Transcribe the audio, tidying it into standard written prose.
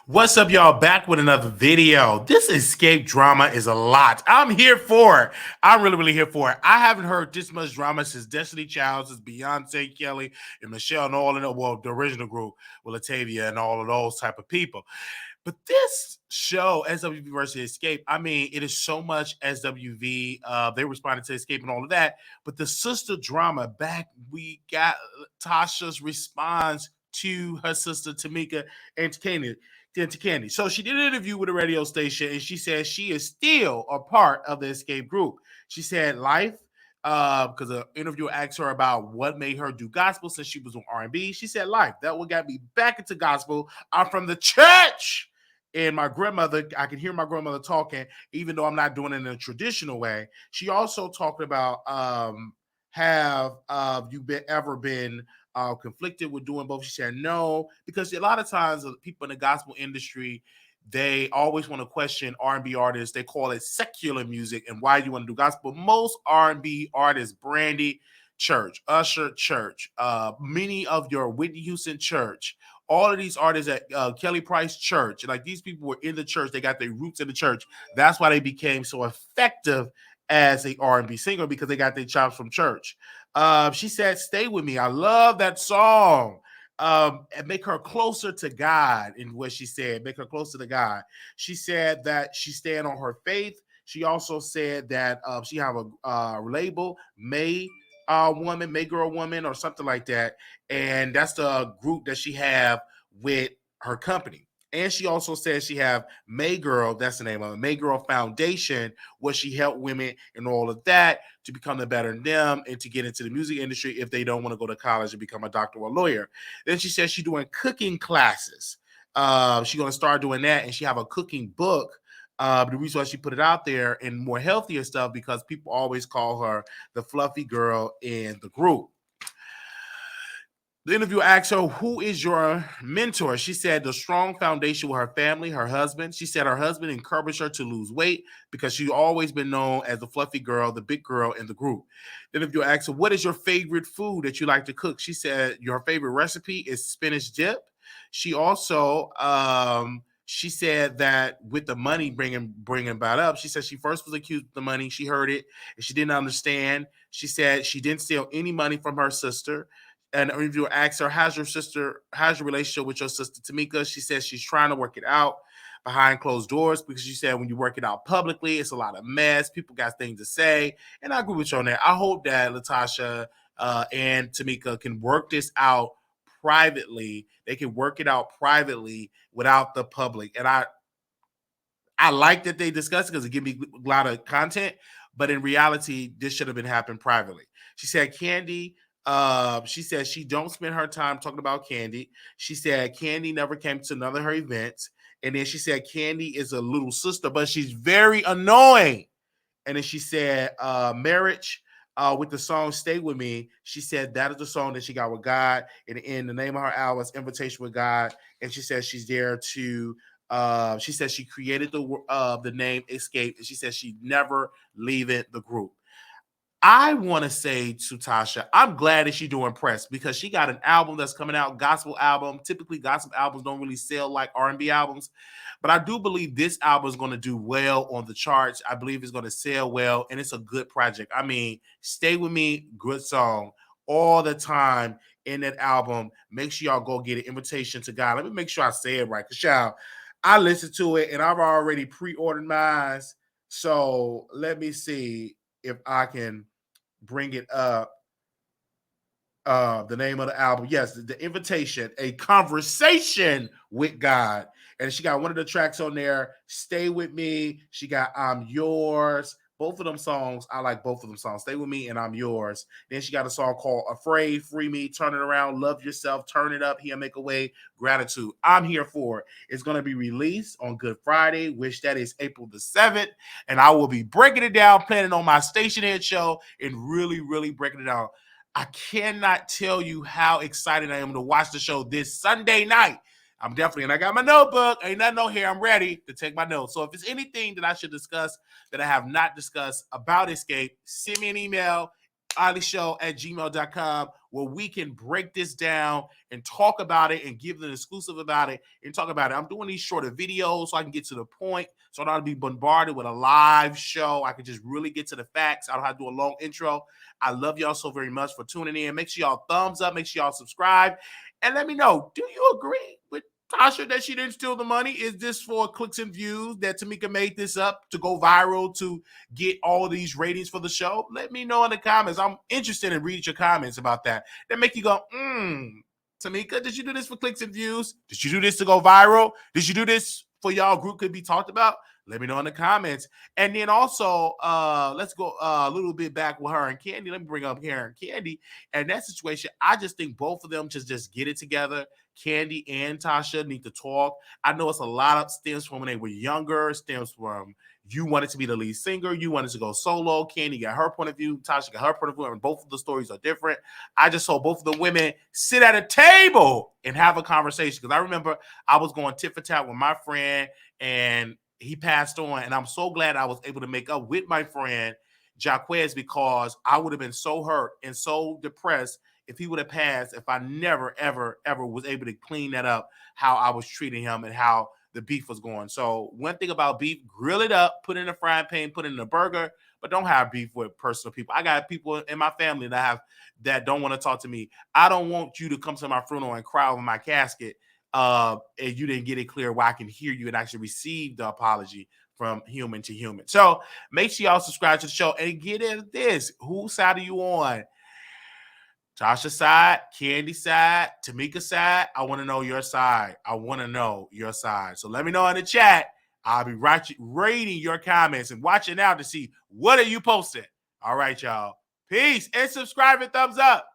What's up, y'all? Back with another video. This escape drama is a lot. I'm here for it. I'm really here for it. I haven't heard this much drama since Destiny Child, since Beyonce, Kelly, and Michelle, and all of them. Well, the original group with Latavia and all of those type of people. But this show, SWV versus Escape, I mean, it is so much SWV. They responded to Escape and all of that. But the sister drama back, we got Tasha's response to her sister Tamika and Kandi. So she did an interview with a radio station, and she said she is still a part of the Escape group. She said life, because the interviewer asked her about what made her do gospel since she was on R&B. She said life. That what got me back into gospel. I'm from the church. And my grandmother, I can hear my grandmother talking, even though I'm not doing it in a traditional way. She also talked about have you ever been conflicted with doing both? She said no, because a lot of times people in the gospel industry, they always want to question R&B artists. They call it secular music, and why do you want to do gospel? Most R&B artists, Brandy Church, Usher Church, many of your Whitney Houston Church, all of these artists at Kelly Price Church, like these people were in the church. They got their roots in the church. That's why they became so effective as a R&B singer, because they got their chops from church. She said, "Stay with me." I love that song. And make her closer to God. In what she said, make her closer to God. She said that she stand on her faith. She also said that she have a label, May Girl Woman, or something like that, and that's the group that she have with her company. And she also says she have May Girl, that's the name of it, May Girl Foundation, where she help women and all of that to become the better than them and to get into the music industry if they don't want to go to college and become a doctor or a lawyer. Then she says she's doing cooking classes. She's going to start doing that, and she have a cooking book. The reason why she put it out there and more healthier stuff, because people always call her the fluffy girl in the group. The interviewer asked her, "Who is your mentor?" She said the strong foundation with her family, her husband. She said her husband encouraged her to lose weight because she's always been known as the fluffy girl, the big girl in the group. The interviewer asked her, "What is your favorite food that you like to cook?" She said your favorite recipe is spinach dip. She also she said that with the money bringing about up, she said she first was accused of the money. She heard it and she didn't understand. She said she didn't steal any money from her sister. And the interviewer asked her, how's your relationship with your sister Tamika? She says she's trying to work it out behind closed doors, because she said when you work it out publicly, it's a lot of mess. People got things to say. And I agree with you on that. I hope that LaTocha and Tamika can work this out privately. They can work it out privately without the public. And I like that they discussed it because it gives me a lot of content. But in reality, this should have been happened privately. She said Kandi, she said she don't spend her time talking about Kandi. She said Kandi never came to none of her events. And then she said Kandi is a little sister, but she's very annoying. And then she said marriage, with the song Stay With Me. She said that is the song that she got with God. And in the name of her album is Invitation with God. And she says she's there to she says she created the name Xscape, and she says she never leaving the group. I want to say to Tasha, I'm glad that she's doing press, because she got an album that's coming out, gospel album. Typically, gospel albums don't really sell like R&B albums, but I do believe this album is going to do well on the charts. I believe it's going to sell well, and it's a good project. I mean, Stay With Me, good song all the time in that album. Make sure y'all go get an Invitation to God. Let me make sure I say it right, because y'all, I listened to it and I've already pre-ordered mine. So let me see if I can bring it up. The name of the album, yes, the Invitation, a conversation with God. And she got one of the tracks on there, Stay With Me. She got I'm Yours. Both of them songs, I like both of them songs, Stay With Me and I'm Yours. Then she got a song called Afraid, Free Me, Turn It Around, Love Yourself, Turn It Up, He'll Make a Way, Gratitude. I'm here for it. It's going to be released on Good Friday, which that is April the 7th. And I will be breaking it down, planning on my station head show, and really breaking it down. I cannot tell you how excited I am to watch the show this Sunday night. I'm definitely, and I got my notebook. Ain't nothing on here. I'm ready to take my notes. So if it's anything that I should discuss that I have not discussed about Xscape, send me an email, Wiley Show at gmail.com, where we can break this down and talk about it and give an exclusive about it and talk about it. I'm doing these shorter videos so I can get to the point, so I don't have to be bombarded with a live show. I can just really get to the facts. I don't have to do a long intro. I love y'all so very much for tuning in. Make sure y'all thumbs up. Make sure y'all subscribe. And let me know, do you agree with Tasha that she didn't steal the money? Is this for clicks and views that Tamika made this up to go viral to get all of these ratings for the show? Let me know in the comments. I'm interested in reading your comments about that. That make you go, Tamika, did you do this for clicks and views? Did you do this to go viral? Did you do this for y'all group could be talked about? Let me know in the comments. And then also, let's go a little bit back with her and Kandi. Let me bring up her and Kandi. And that situation, I just think both of them just get it together. Kandi and Tasha need to talk. I know it's a lot of stems from when they were younger, stems from you wanted to be the lead singer, you wanted to go solo. Kandi got her point of view, Tasha got her point of view, and both of the stories are different. I just saw both of the women sit at a table and have a conversation. Because I remember I was going tit for tat with my friend, and he passed on, and I'm so glad I was able to make up with my friend Jaquez, because I would have been so hurt and so depressed if he would have passed, if I never, ever, ever was able to clean that up, how I was treating him and how the beef was going. So one thing about beef, grill it up, put it in a frying pan, put it in a burger, but don't have beef with personal people. I got people in my family that don't want to talk to me. I don't want you to come to my funeral and cry over my casket, and you didn't get it clear where I can hear you and actually receive the apology from human to human. So make sure y'all subscribe to the show and get into this. Whose side are you on? Tasha side, Kandi side, Tamika side? I want to know your side. I want to know your side. So let me know in the chat. I'll be reading your comments and watching out to see what are you posting. All right, y'all. Peace and subscribe and thumbs up.